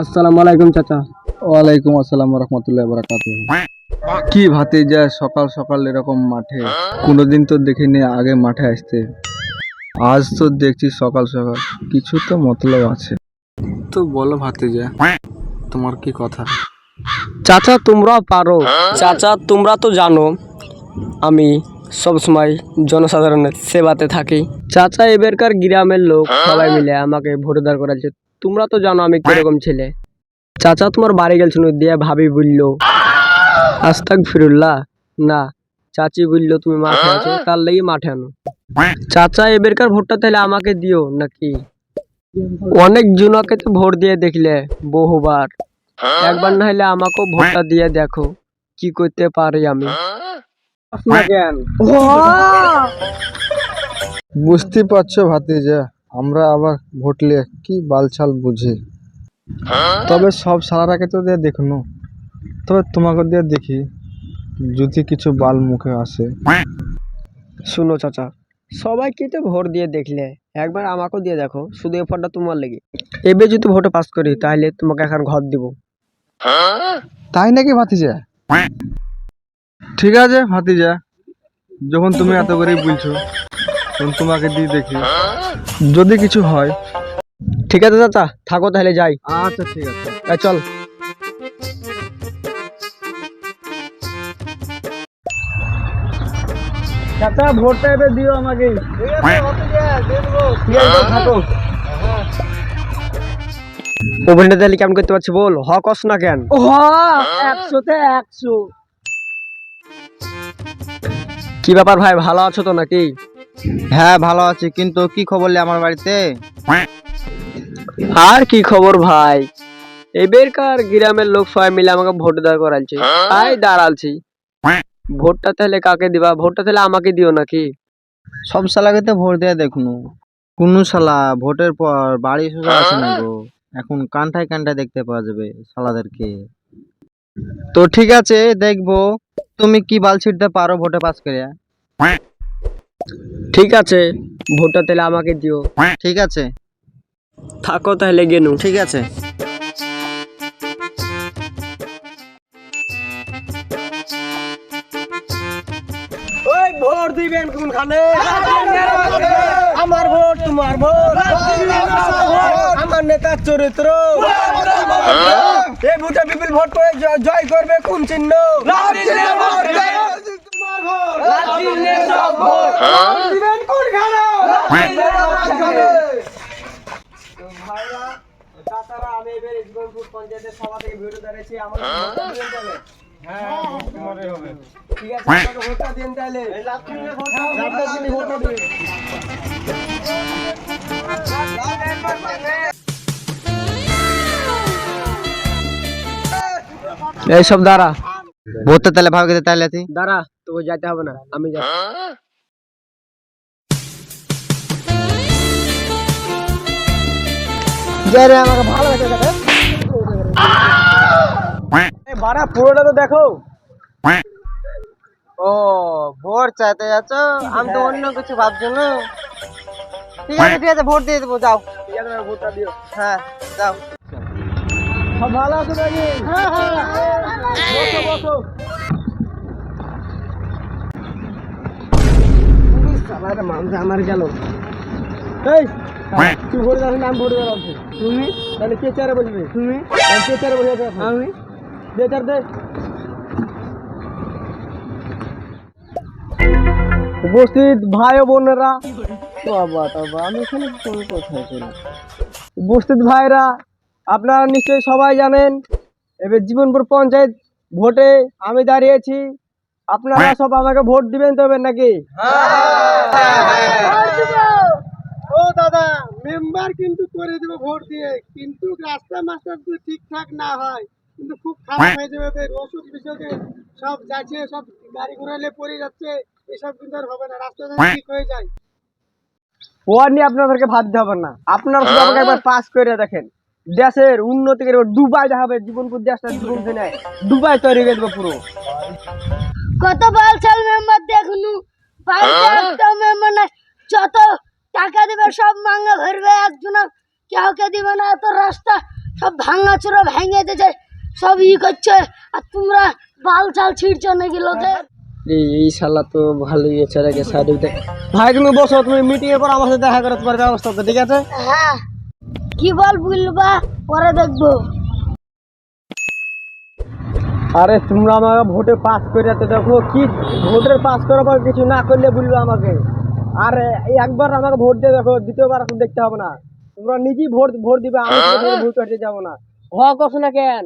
আসসালামু আলাইকুম চাচা। ওয়ালাইকুম আসসালাম রহমতুল্লাহ বারাকাতুহু। কি ভাতিজা সকাল সকাল এরকম মাঠে? কোনোদিন তো দেখিনি আগে মাঠে আসতে, আজ তো দেখছি সকাল সকাল। কিছু তো মতলব আছে। তো বলো ভাতিজা, তোমার কি কথা? চাচা তোমরা পারো। চাচা তোমরা তো জানো আমি সবসময় জনসাধারণের সেবাতে থাকি। চাচা এবারকার গ্রামের লোক সবাই মিলে আমাকে ভোটদার করাচ্ছে। তোমরা তো জানো আমি কিরকম ছেলে। চাচা তোমার বাড়ি গেছিল দিয়ে ভাবি বললো আস্তাক ফিরুল্লাহ, না চাচি বললো তুমি মাঠে আছো তার লাগি মাঠে আনো। চাচা এবারকার ভোটটা তাহলে আমাকে দিও নাকি? অনেক জনকে তো ভোট দিয়ে দেখলে বহুবার, একবার না হলে আমাকেও ভোটটা দিয়ে দেখো কি করতে পারি আমি। বুঝতে পারছো ভাতিজা, আমরা আবার ভোটলে কি বালছাল বুঝি। তবে সব সারারাকে তো দিয়ে দেখনো, তবে তোমাকে দিয়ে দেখি যদি কিছু বাল মুখে আসে। শুনো চাচা, সবাইকে তো ভোট দিয়ে দেখলে, একবার আমাকেও দিয়ে দেখো, শুধু এই ভোটটা তোমার লেগে। এবার যদি ভোটে পাস করি তাহলে তোমাকে এখন ঘর দিব। তাই নাকি ভাতিজা? ঠিক আছে ভাতিজা, যখন তুমি এত করেই বলছো তখন তোমাকে দিয়ে দেখি, যদি কিছু হয়। ঠিক আছে চাচা, থাকো তাহলে যাই। আচ্ছা ঠিক আছে। চল। চাচা ভোটটা এবার দিও আমাকে। থাকো। ওভেনটা তাহলে কেমন করতে পারছি বল, হক অস না কেন? 100-তে 100। কি ব্যাপার ভাই, ভালো আছো তো নাকি? হ্যাঁ ভালো আছি, কিন্তু কি খবর আমার বাড়িতে? আর কি খবর ভাই, এবারকার গ্রামের লোক সবাই মিলে আমাকে ভোট দেওয়া করালছে, তাই দাঁড়ালছি। ভোটটা তাহলে কাকে দিবা? ভোটটা তাহলে আমাকে দিও নাকি? সব শালাকে তো ভোট দেয়া দেখনু, কোন শালা ভোটের পর বাড়ি সোজা আছে না গো। এখন কান্ঠায় কান্ঠায় দেখতে পাওয়া যাবে শালাদেরকে। তো ঠিক আছে, দেখবো তুমি কি বাল ছিড়তে পারো ভোটে পাস করে। ঠিক আছে, ভোটটা তাহলে আমাকে দিও। ঠিক আছে। থাকো তাহলে গেনু। ঠিক আছে। ওই ভোট দিবেন কোনখানে? আমার ভোট তোমার ভোট, আমার নেতার চরিত্র। এই ভোটে বিপুল ভোট করে জয় করবে কোন চিহ্ন? আমি এবার ইসগনপুর পঞ্চায়েতের সভা থেকে ভিডিও দাঁড়িয়েছি, আমার ভোটটা দিবেন তবে? ঠিক আছে, আমাকে ভোটটা দিন তাহলে। ভোটটা দিন। এইসব দাঁড়া ভোটটা তাহলে ভাবে গেছে তাহলে তুই দাঁড়া, তোকে যাইতে হবে না, আমি যাচ্ছি। আমাকে ভালো বাড়া পুরোটা তো দেখো। ও ভোট চাইতে যাচ্ছ, আমি তো অন্য কিছু ভাবছো না। ঠিক আছে ঠিক আছে, ভোট দিয়ে দেবো, যাও। ঠিক আছে, ভোটটা দিও। হ্যাঁ যাও। সব ভালো আছো নাকি? বসো বসো। সালারে মানছে আমার গেল। এই তুই ভোট দাও, নাম ভোট দাও। তুমি তাহলে কে চারে বলবে? তুমি কে চারে বলবে? আমি দে চার দে। উপস্থিত ভাই ও বোনেরা, আমি এখানে কোন কোথায় ছিলাম? উপস্থিত ভাইরা, আপনারা নিশ্চয়ই সবাই জানেন এবার জীবনপুর পঞ্চায়েত ভোটে আমি দাঁড়িয়েছি। আপনারা সব আমাকে ভোট দিবেন তবে নাকি? ও দাদা, মেম্বার কিন্তু করে দেবো ভোট দিয়ে, কিন্তু রাস্তা মাস্টার যদি ঠিকঠাক না হয় কিন্তু খুব খারাপ হয়ে যাবে। ওষুধ বিষয়ে সব যাচ্ছে, সব গাড়ি ঘোড়ালে পড়ে যাচ্ছে, এসব কিন্তু আর হবে না। রাস্তা ঠিক হয়ে যায়, ও নিয়ে আপনাদেরকে ভাবতে হবে না। আপনারা শুধু আমাকে একবার পাস করে দেখেন, দেশের উন্নতি করে দুবাই দেখাবে। জীবনপুর দেশটা জীবন নেয় দুবাই তৈরি হয়ে যাবে পুরো। কত বালছাল মেম্বার দেখনু, একটা মেম্বার না, যত টাকা দিবে সব মাঙ্গা ভরবে, একজন কাউকে দিবে না। তো রাস্তা সব ভাঙাচোরা ভেঙে দিয়েছে, সব করছে, আর তোমরা বাল চাল ছিঁড়ছো নাকি লোকের। এই শালা তো ভালোই এছাড়াকে সাইড ভাই তুমি বসো, তুমি মিটিং এর পর আমার সাথে দেখা করে তোমার ব্যবস্থা করতে, ঠিক আছে? হ্যাঁ, কি বলবা পরে দেখবো। আরে তোমরা আমাকে ভোটে পাস করে তো দেখো, কি ভোটের পাস করার পর কিছু না করলে বলবে আমাকে। আর এই একবার আমাকে ভোট দিয়ে দেখো, দ্বিতীয়বার এখন দেখতে হবে না। তোমরা নিজেই ভোট ভোট দিবে, আমি ভোট করতে যাবো না। হ করছো না কেন?